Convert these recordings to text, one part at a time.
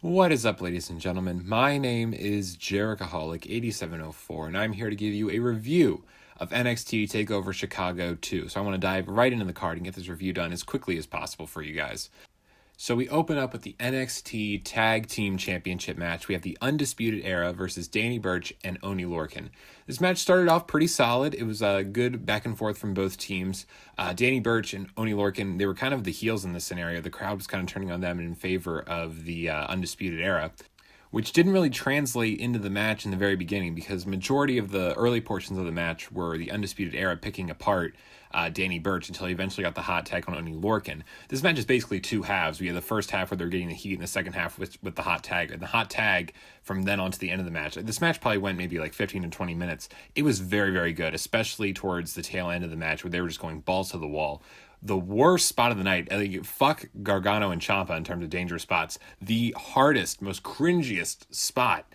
What is up, ladies and gentlemen? My name is Jerichoholic8704, and I'm here to give you a review of NXT Takeover Chicago 2. So I want to dive right into the card and get this review done as quickly as possible for you guys. So we open up with the NXT Tag Team Championship match. We have the Undisputed Era versus Burch and Oney Lorcan. This match started off pretty solid. It was a good back and forth from both teams. Burch and Oney Lorcan, they were kind of the heels in this scenario. The crowd was kind of turning on them in favor of the Undisputed Era, which didn't really translate into the match in the very beginning because majority of the early portions of the match were the Undisputed Era picking apart Burch until he eventually got the hot tag on Oney Lorcan. This match is basically two halves. We have the first half where they're getting the heat and the second half with the hot tag. And the hot tag from then on to the end of the match. This match probably went maybe like 15 to 20 minutes. It was very, very good, especially towards the tail end of the match where they were just going balls to the wall. The worst spot of the night, fuck Gargano and Ciampa in terms of dangerous spots. The hardest, most cringiest spot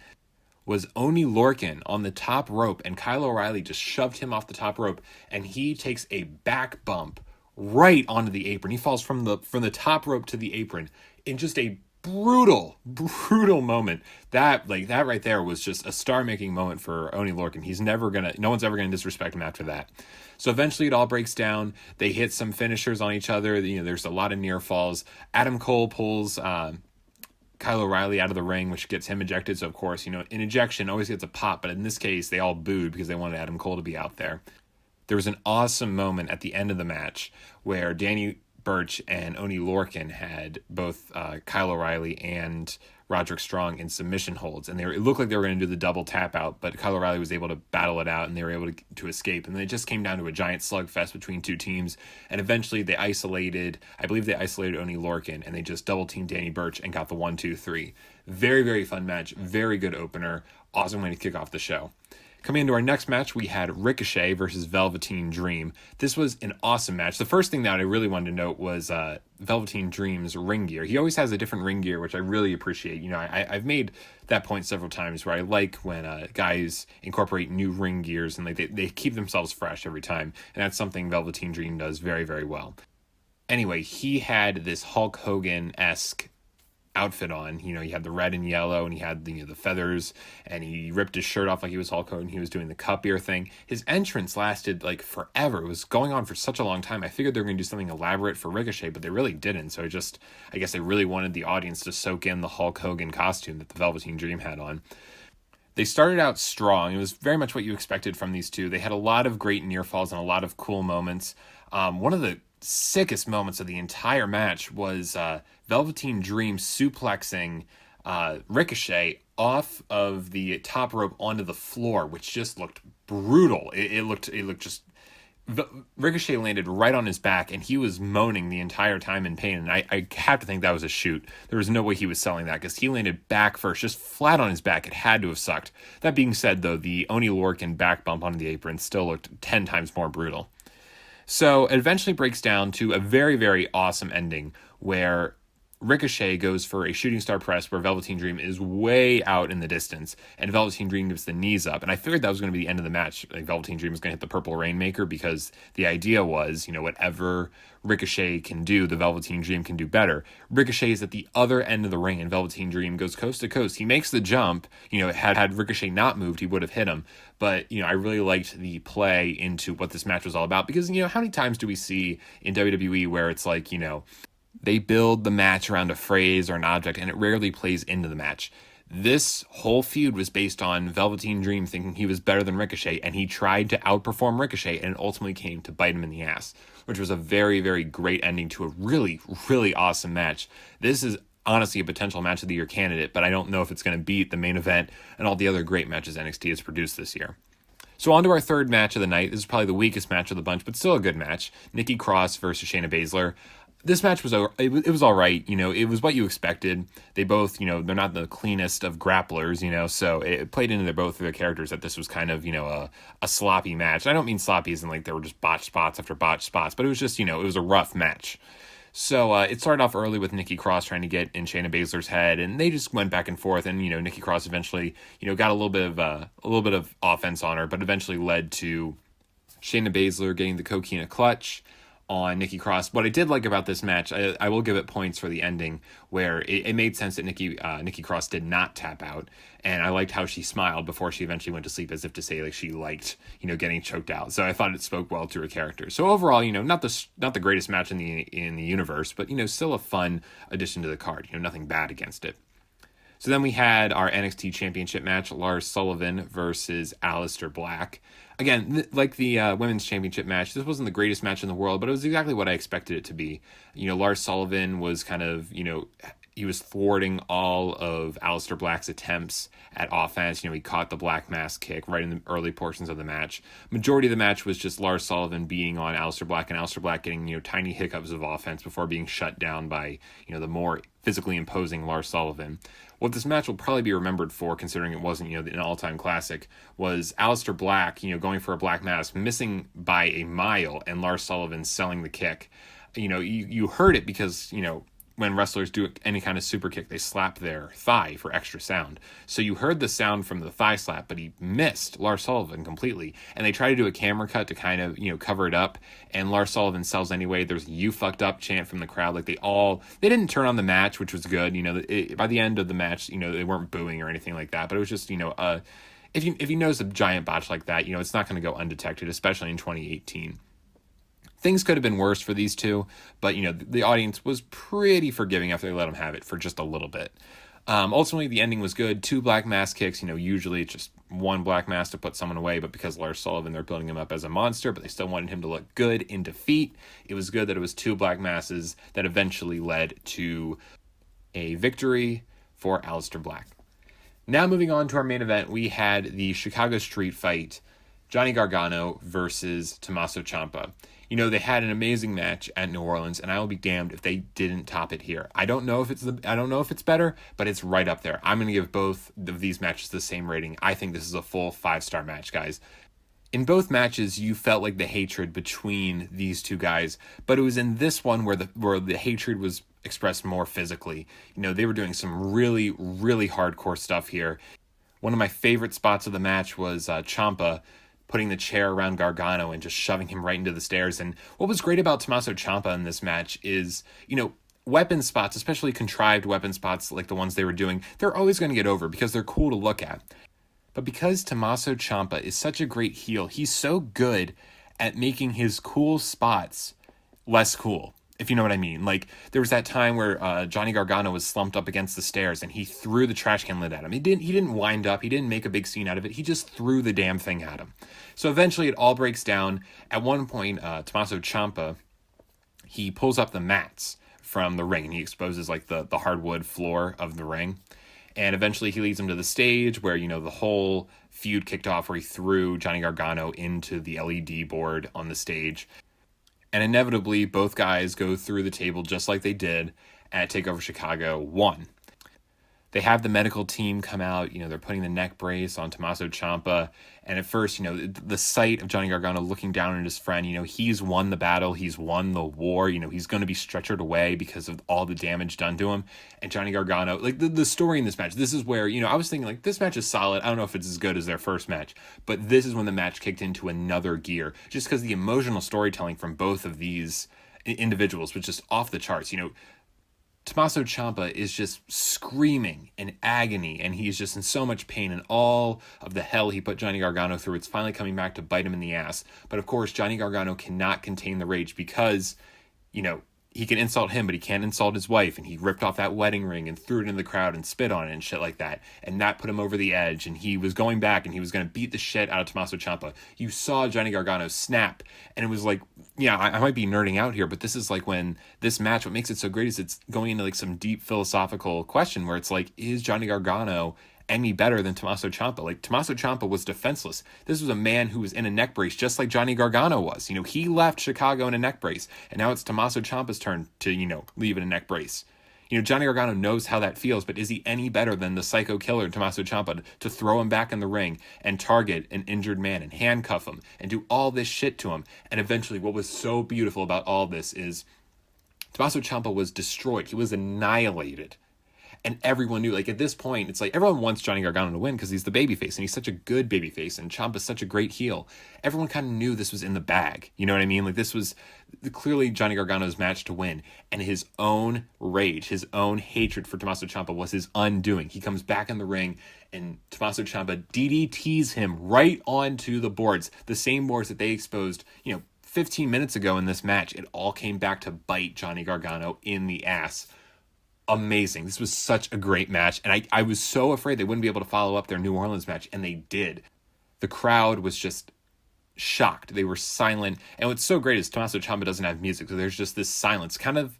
was Oney Lorcan on the top rope, and Kyle O'Reilly just shoved him off the top rope, and he takes a back bump right onto the apron. He falls from the top rope to the apron in just a brutal moment. That right there was just a star-making moment for Oney Lorcan. No one's ever gonna disrespect him after that. So eventually it all breaks down. They hit some finishers on each other. There's a lot of near falls. Adam Cole pulls Kyle O'Reilly out of the ring, which gets him ejected. So, of course, an ejection always gets a pop, but in this case, they all booed because they wanted Adam Cole to be out there. There was an awesome moment at the end of the match where Burch and Oney Lorcan had both Kyle O'Reilly and Roderick Strong in submission holds, and it looked like they were going to do the double tap out, but Kyle O'Reilly was able to battle it out, and they were able to escape. And then it just came down to a giant slugfest between two teams, and eventually I believe they isolated Oney Lorcan, and they just double teamed Burch and got the 1-2-3. Very, very fun match, very good opener, awesome way to kick off the show. Coming into our next match, we had Ricochet versus Velveteen Dream. This was an awesome match. The first thing that I really wanted to note was Velveteen Dream's ring gear. He always has a different ring gear, which I really appreciate. I've made that point several times where I like when guys incorporate new ring gears and they keep themselves fresh every time. And that's something Velveteen Dream does very, very well. Anyway, he had this Hulk Hogan-esque outfit on. He had the red and yellow, and he had the feathers, and he ripped his shirt off like he was Hulk Hogan. He was doing the cup ear thing. His entrance lasted like forever. It was going on for such a long time. I figured they were going to do something elaborate for Ricochet, but they really didn't. So I guess they really wanted the audience to soak in the Hulk Hogan costume that the Velveteen Dream had on. They started out strong. It was very much what you expected from these two. They had a lot of great near falls and a lot of cool moments. One of the sickest moments of the entire match was Velveteen Dream suplexing Ricochet off of the top rope onto the floor, which just looked brutal. It looked just... Ricochet landed right on his back, and he was moaning the entire time in pain, and I have to think that was a shoot. There was no way he was selling that, because he landed back first, just flat on his back. It had to have sucked. That being said, though, the Oney Lorcan back bump onto the apron still looked 10 times more brutal. So it eventually breaks down to a very, very awesome ending where Ricochet goes for a shooting star press where Velveteen Dream is way out in the distance, and Velveteen Dream gives the knees up. And I figured that was going to be the end of the match. Like Velveteen Dream was going to hit the Purple Rainmaker, because the idea was, whatever Ricochet can do, the Velveteen Dream can do better. Ricochet is at the other end of the ring, and Velveteen Dream goes coast to coast. He makes the jump. Had Ricochet not moved, he would have hit him. But, I really liked the play into what this match was all about, because, how many times do we see in WWE where it's like, they build the match around a phrase or an object, and it rarely plays into the match. This whole feud was based on Velveteen Dream thinking he was better than Ricochet, and he tried to outperform Ricochet, and it ultimately came to bite him in the ass, which was a very, very great ending to a really, really awesome match. This is honestly a potential match of the year candidate, but I don't know if it's going to beat the main event and all the other great matches NXT has produced this year. So on to our third match of the night. This is probably the weakest match of the bunch, but still a good match. Nikki Cross versus Shayna Baszler. This match was all right. It was what you expected. They both, they're not the cleanest of grapplers, so it played into both of their characters that this was kind of, a sloppy match. And I don't mean sloppy as in like there were just botched spots after botched spots, but it was just, it was a rough match. So it started off early with Nikki Cross trying to get in Shayna Baszler's head, and they just went back and forth. And Nikki Cross eventually, got a little bit of offense on her, but eventually led to Shayna Baszler getting the Coquina clutch on Nikki Cross. What I did like about this match, I will give it points for the ending, where it made sense that Nikki Cross did not tap out, and I liked how she smiled before she eventually went to sleep, as if to say like she liked getting choked out. So I thought it spoke well to her character. So overall, not the greatest match in the universe, but still a fun addition to the card. Nothing bad against it. So then we had our NXT Championship match, Lars Sullivan versus Aleister Black. Again, like the Women's Championship match, this wasn't the greatest match in the world, but it was exactly what I expected it to be. Lars Sullivan was kind of, he was thwarting all of Aleister Black's attempts at offense. He caught the Black Mass kick right in the early portions of the match. Majority of the match was just Lars Sullivan being on Aleister Black, and Aleister Black getting, tiny hiccups of offense before being shut down by, the more physically imposing Lars Sullivan. What this match will probably be remembered for, considering it wasn't, an all-time classic, was Aleister Black, going for a Black Mass, missing by a mile, and Lars Sullivan selling the kick. You heard it because, when wrestlers do any kind of super kick, they slap their thigh for extra sound. So you heard the sound from the thigh slap, but he missed Lars Sullivan completely. And they try to do a camera cut to kind of, cover it up. And Lars Sullivan sells anyway. There's a "you fucked up" chant from the crowd. Like they didn't turn on the match, which was good. By the end of the match, they weren't booing or anything like that. But it was just, if you notice a giant botch like that, it's not going to go undetected, especially in 2018. Things could have been worse for these two, but, the audience was pretty forgiving after they let them have it for just a little bit. Ultimately, the ending was good. 2 Black Mass kicks. Usually it's just 1 Black Mass to put someone away, but because Lars Sullivan, they're building him up as a monster, but they still wanted him to look good in defeat. It was good that it was 2 Black Masses that eventually led to a victory for Aleister Black. Now moving on to our main event, we had the Chicago Street Fight, Johnny Gargano versus Tommaso Ciampa. They had an amazing match at New Orleans, and I will be damned if they didn't top it here. I don't know if it's better, but it's right up there. I'm going to give both of these matches the same rating. I think this is a full 5-star match, guys. In both matches, you felt like the hatred between these two guys, but it was in this one where the hatred was expressed more physically. They were doing some really, really hardcore stuff here. One of my favorite spots of the match was Ciampa putting the chair around Gargano and just shoving him right into the stairs. And what was great about Tommaso Ciampa in this match is, weapon spots, especially contrived weapon spots like the ones they were doing, they're always going to get over because they're cool to look at. But because Tommaso Ciampa is such a great heel, he's so good at making his cool spots less cool, if you know what I mean. Like, there was that time where Johnny Gargano was slumped up against the stairs and he threw the trash can lid at him. He didn't wind up. He didn't make a big scene out of it. He just threw the damn thing at him. So eventually it all breaks down. At one point, Tommaso Ciampa, he pulls up the mats from the ring and he exposes like the hardwood floor of the ring. And eventually he leads him to the stage where, the whole feud kicked off, where he threw Johnny Gargano into the LED board on the stage. And inevitably, both guys go through the table just like they did at TakeOver Chicago 1. They have the medical team come out, they're putting the neck brace on Tommaso Ciampa. And at first, the sight of Johnny Gargano looking down at his friend, he's won the battle, he's won the war, he's going to be stretchered away because of all the damage done to him. And Johnny Gargano, like the story in this match, this is where, I was thinking like this match is solid. I don't know if it's as good as their first match, but this is when the match kicked into another gear, just because the emotional storytelling from both of these individuals was just off the charts. Tommaso Ciampa is just screaming in agony, and he's just in so much pain, and all of the hell he put Johnny Gargano through, it's finally coming back to bite him in the ass. But of course, Johnny Gargano cannot contain the rage because, he can insult him, but he can't insult his wife, and he ripped off that wedding ring and threw it in the crowd and spit on it and shit like that, and that put him over the edge, and he was going back, and he was going to beat the shit out of Tommaso Ciampa. You saw Johnny Gargano snap, and it was like, I might be nerding out here, but this is like when this match, what makes it so great is it's going into like some deep philosophical question where it's like, is Johnny Gargano any better than Tommaso Ciampa? Like, Tommaso Ciampa was defenseless. This was a man who was in a neck brace just like Johnny Gargano was. He left Chicago in a neck brace, and now it's Tommaso Ciampa's turn to, leave in a neck brace. Johnny Gargano knows how that feels, but is he any better than the psycho killer Tommaso Ciampa to throw him back in the ring and target an injured man and handcuff him and do all this shit to him? And eventually, what was so beautiful about all this is Tommaso Ciampa was destroyed. He was annihilated. And everyone knew, like, at this point, it's like everyone wants Johnny Gargano to win because he's the babyface and he's such a good babyface and Ciampa's such a great heel. Everyone kind of knew this was in the bag. You know what I mean? Like, this was clearly Johnny Gargano's match to win, and his own rage, his own hatred for Tommaso Ciampa was his undoing. He comes back in the ring and Tommaso Ciampa DDTs him right onto the boards, the same boards that they exposed, 15 minutes ago in this match. It all came back to bite Johnny Gargano in the ass. Amazing. This was such a great match, and I was so afraid they wouldn't be able to follow up their New Orleans match, and they did. The crowd was just shocked. They were silent, and what's so great is Tommaso Ciampa doesn't have music, so there's just this silence, kind of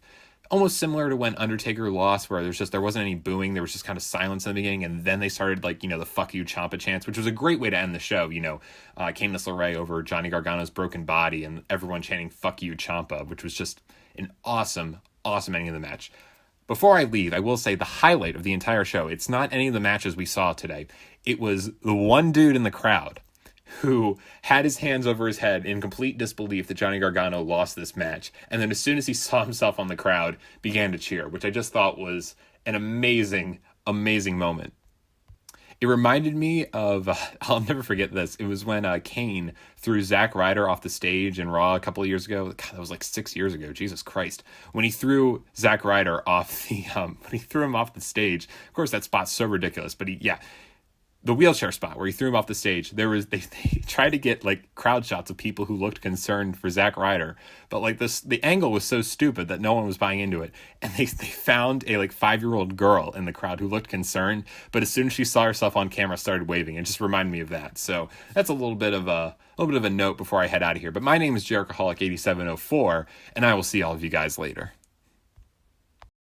almost similar to when Undertaker lost, where there wasn't any booing, there was just kind of silence in the beginning, and then they started the fuck you Ciampa chants, which was a great way to end the show. Candice LeRae over Johnny Gargano's broken body, and everyone chanting fuck you Ciampa, which was just an awesome ending of the match. Before I leave, I will say the highlight of the entire show, it's not any of the matches we saw today. It was the one dude in the crowd who had his hands over his head in complete disbelief that Johnny Gargano lost this match. And then as soon as he saw himself on the crowd, began to cheer, which I just thought was an amazing, amazing moment. It reminded me of, I'll never forget this. It was when Kane threw Zack Ryder off the stage in Raw a couple of years ago. God, that was like 6 years ago. Jesus Christ. When he threw Zack Ryder off when he threw him off the stage, of course that spot's so ridiculous, but the wheelchair spot where he threw him off the stage, they tried to get crowd shots of people who looked concerned for Zack Ryder, but the angle was so stupid that no one was buying into it, and they found a 5-year-old girl in the crowd who looked concerned, but as soon as she saw herself on camera, started waving. It just reminded me of that. So that's a little bit of a note before I head out of here. But my name is Jerichoholic 8704, and I will see all of you guys later.